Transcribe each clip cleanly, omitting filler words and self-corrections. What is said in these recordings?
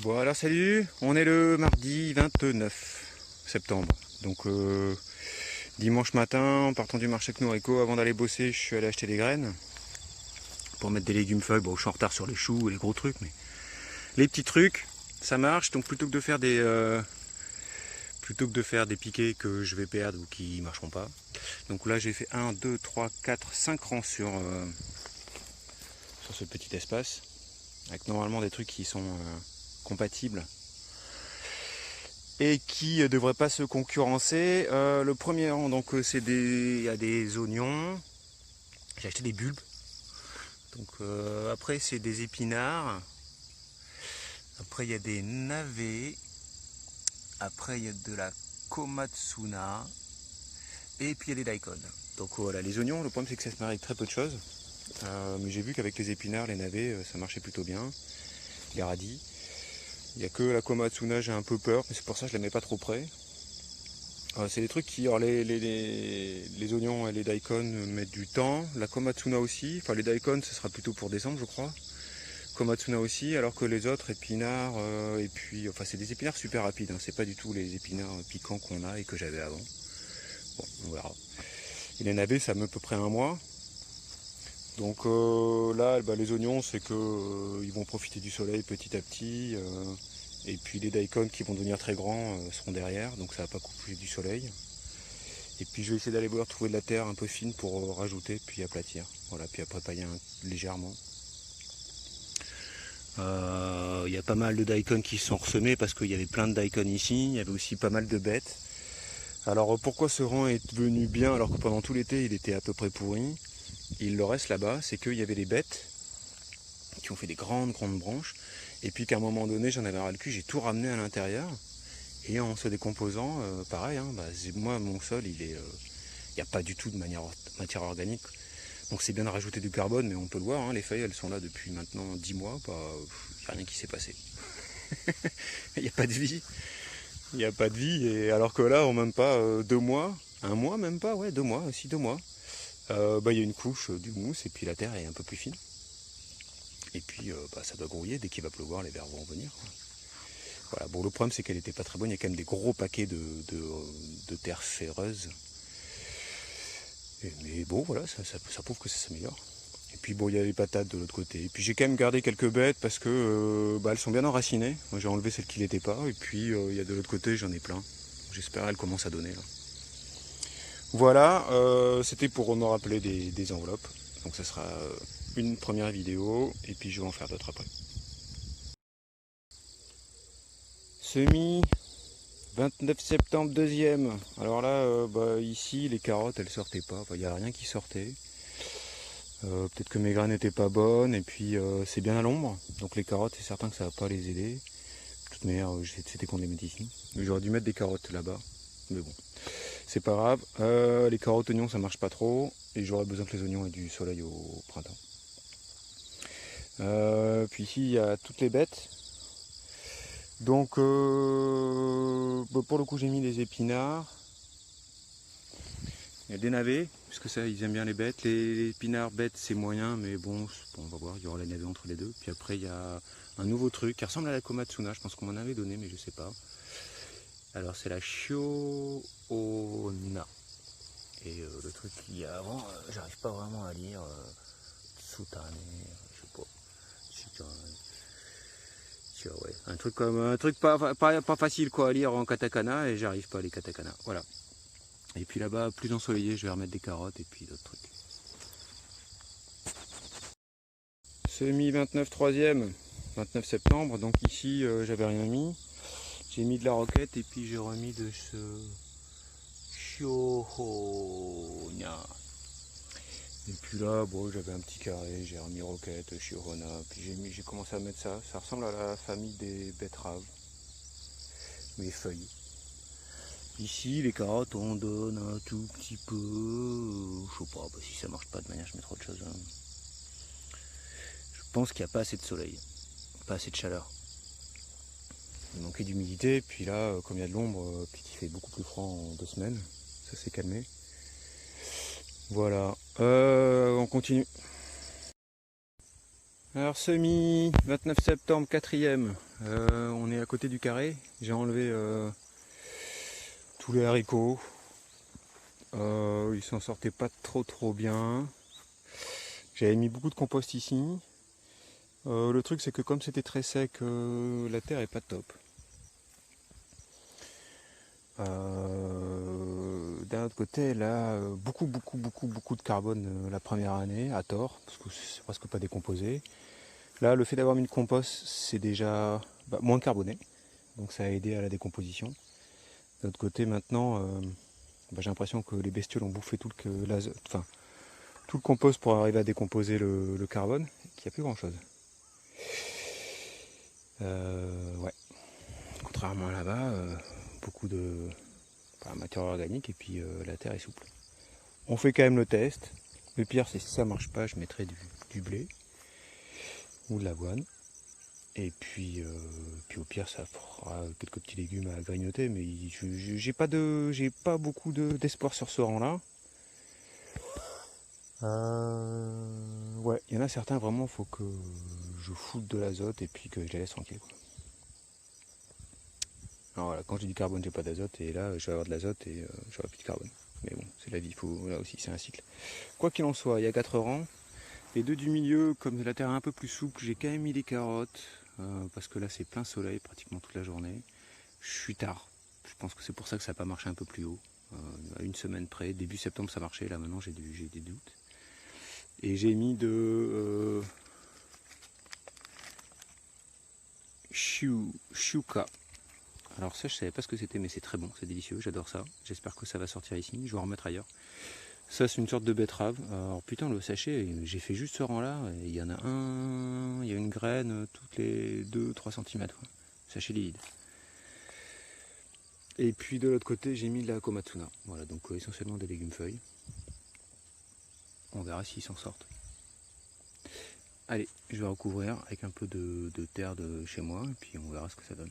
Bon alors salut, on est le mardi 29 septembre. Donc dimanche matin, en partant du marché Cnorico, avant d'aller bosser, je suis allé acheter des graines pour mettre des légumes feuilles. Bon, je suis en retard sur les choux et les gros trucs, mais les petits trucs, ça marche. Donc plutôt que de faire des piquets que je vais perdre ou qui marcheront pas. Donc là j'ai fait 1, 2, 3, 4, 5 rangs sur ce petit espace, avec normalement des trucs qui sont compatibles et qui ne devraient pas se concurrencer. Le premier rang, donc il y a des oignons. J'ai acheté des bulbes. Donc après c'est des épinards. Après il y a des navets. Après il y a de la komatsuna. Et puis il y a des daikon. Donc voilà, les oignons, le problème c'est que ça se marie avec très peu de choses. Mais j'ai vu qu'avec les épinards, les navets, ça marchait plutôt bien. Les radis. Il n'y a que la komatsuna, j'ai un peu peur, mais c'est pour ça que je ne la mets pas trop près. C'est des trucs qui, alors les oignons et les daikon mettent du temps. La komatsuna aussi, enfin les daikon ce sera plutôt pour décembre je crois. Komatsuna aussi, alors que les autres épinards, et puis, enfin c'est des épinards super rapides, hein. C'est pas du tout les épinards piquants qu'on a et que j'avais avant. Bon, on verra. Et les navets ça met à peu près un mois. Donc là, bah, les oignons c'est que ils vont profiter du soleil petit à petit. Et puis les daikon qui vont devenir très grands seront derrière, donc ça va pas couper du soleil. Et puis je vais essayer d'aller voir trouver de la terre un peu fine pour rajouter, puis aplatir. Voilà, puis après pailler légèrement. Il y a pas mal de daikon qui se sont ressemés parce qu'il y avait plein de daikon ici, il y avait aussi pas mal de bêtes. Alors pourquoi ce rang est devenu bien alors que pendant tout l'été il était à peu près pourri? Il le reste là-bas, c'est qu'il y avait des bêtes qui ont fait des grandes branches, et puis qu'à un moment donné j'en avais ras le cul, j'ai tout ramené à l'intérieur. Et en se décomposant, pareil, hein, moi mon sol il n'y a pas du tout de matière organique. Donc c'est bien de rajouter du carbone, mais on peut le voir, hein, les feuilles elles sont là depuis maintenant 10 mois, il n'y a rien qui s'est passé. Il n'y a pas de vie. Il n'y a pas de vie, et alors que là, en même pas 2 mois, un mois même pas, ouais, 2 mois, aussi 2 mois, il y a une couche d'humus, et puis la terre est un peu plus fine. Et puis ça doit grouiller, dès qu'il va pleuvoir, les vers vont venir. Voilà, bon le problème c'est qu'elle n'était pas très bonne, il y a quand même des gros paquets de terre ferreuse. Mais bon voilà, ça prouve que ça s'améliore. Et puis bon il y a les patates de l'autre côté. Et puis j'ai quand même gardé quelques bêtes parce que elles sont bien enracinées. Moi j'ai enlevé celles qui l'étaient pas. Et puis il y a de l'autre côté, j'en ai plein. J'espère qu'elles commencent à donner là. Voilà, c'était pour me rappeler des enveloppes. Donc ça sera une première vidéo et puis je vais en faire d'autres après. Semis 29 septembre, deuxième. Alors là, ici, les carottes, elles sortaient pas. Il n'y a rien qui sortait. Peut-être que mes graines n'étaient pas bonnes. Et puis, c'est bien à l'ombre. Donc les carottes, c'est certain que ça va pas les aider. De toute manière, c'était qu'on les mette ici. J'aurais dû mettre des carottes là-bas. Mais bon, c'est pas grave. Les carottes, oignons, ça marche pas trop. Et j'aurais besoin que les oignons aient du soleil au printemps. Puis ici, il y a toutes les bêtes. Donc pour le coup j'ai mis des épinards. Il y a des navets, parce que ça ils aiment bien les bêtes. Les épinards bêtes c'est moyen, mais bon on va voir, il y aura les navets entre les deux. Puis après il y a un nouveau truc qui ressemble à la komatsuna, je pense qu'on m'en avait donné mais je sais pas. Alors c'est la Shiohona. Et le truc qu'il y a avant, j'arrive pas vraiment à lire. Tsutane, je sais pas. Ouais. Un truc pas facile quoi à lire en katakana et j'arrive pas à les katakana. Voilà. Et puis là-bas, plus ensoleillé, je vais remettre des carottes et puis d'autres trucs. Semi 29 troisième, 29 septembre. Donc ici, j'avais rien mis. J'ai mis de la roquette et puis j'ai remis de ce Shiohona. Et puis là, bon, j'avais un petit carré, j'ai remis roquette, Shiohona. Puis j'ai commencé à mettre ça. Ça ressemble à la famille des betteraves. Mes feuilles. Ici, les carottes, on donne un tout petit peu. Je sais pas, si ça marche pas de manière, je mettrai autre chose. Hein. Je pense qu'il n'y a pas assez de soleil, pas assez de chaleur. Il manquait d'humidité, puis là, comme il y a de l'ombre, puis il fait beaucoup plus froid en 2 semaines, ça s'est calmé. Voilà, on continue. Alors semis, 29 septembre, 4e, on est à côté du carré. J'ai enlevé tous les haricots. Ils s'en sortaient pas trop bien. J'avais mis beaucoup de compost ici. Le truc c'est que comme c'était très sec, la terre est pas top. D'un autre côté, elle a beaucoup de carbone la première année, à tort, parce que c'est presque pas décomposé. Là, le fait d'avoir mis le compost, c'est déjà moins carboné, donc ça a aidé à la décomposition. D'un autre côté, maintenant, j'ai l'impression que les bestioles ont bouffé tout le compost pour arriver à décomposer le carbone, et qu'il n'y a plus grand chose. Ouais. Contrairement à là-bas, beaucoup de matière organique et puis la terre est souple. On fait quand même le test. Le pire, c'est si ça marche pas, je mettrai du blé ou de l'avoine. Et puis au pire, ça fera quelques petits légumes à grignoter, mais j'ai pas beaucoup d'espoir sur ce rang-là. Ouais, il y en a certains vraiment, faut que je foute de l'azote et puis que je les laisse tranquilles, quoi. Alors voilà, quand j'ai du carbone, j'ai pas d'azote, et là, je vais avoir de l'azote et j'aurai plus de carbone. Mais bon, c'est la vie, là aussi, c'est un cycle. Quoi qu'il en soit, il y a 4 rangs. Les deux du milieu, comme la terre est un peu plus souple, j'ai quand même mis des carottes, parce que là, c'est plein soleil pratiquement toute la journée. Je suis tard. Je pense que c'est pour ça que ça n'a pas marché un peu plus haut. À une semaine près, début septembre, ça marchait. Là, maintenant, j'ai des doutes. Et j'ai mis de chouka. Alors ça, je savais pas ce que c'était, mais c'est très bon, c'est délicieux, j'adore ça. J'espère que ça va sortir ici, je vais en remettre ailleurs. Ça, c'est une sorte de betterave. Alors putain, le sachet, j'ai fait juste ce rang-là, et il y en a un, il y a une graine toutes les 2-3 cm. Sachet liquide. Et puis de l'autre côté, j'ai mis de la komatsuna. Voilà, donc essentiellement des légumes feuilles. On verra s'ils s'en sortent. Allez, je vais recouvrir avec un peu de terre de chez moi, et puis on verra ce que ça donne.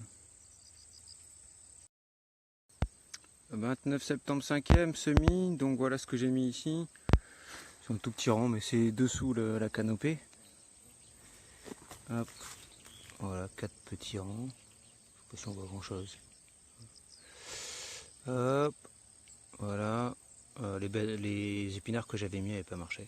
29 septembre 5e, semis, donc voilà ce que j'ai mis ici. C'est un tout petit rang, mais c'est dessous la canopée. Hop, voilà, 4 petits rangs. Je sais pas si on voit grand chose. Hop, voilà. Les épinards que j'avais mis n'avaient pas marché.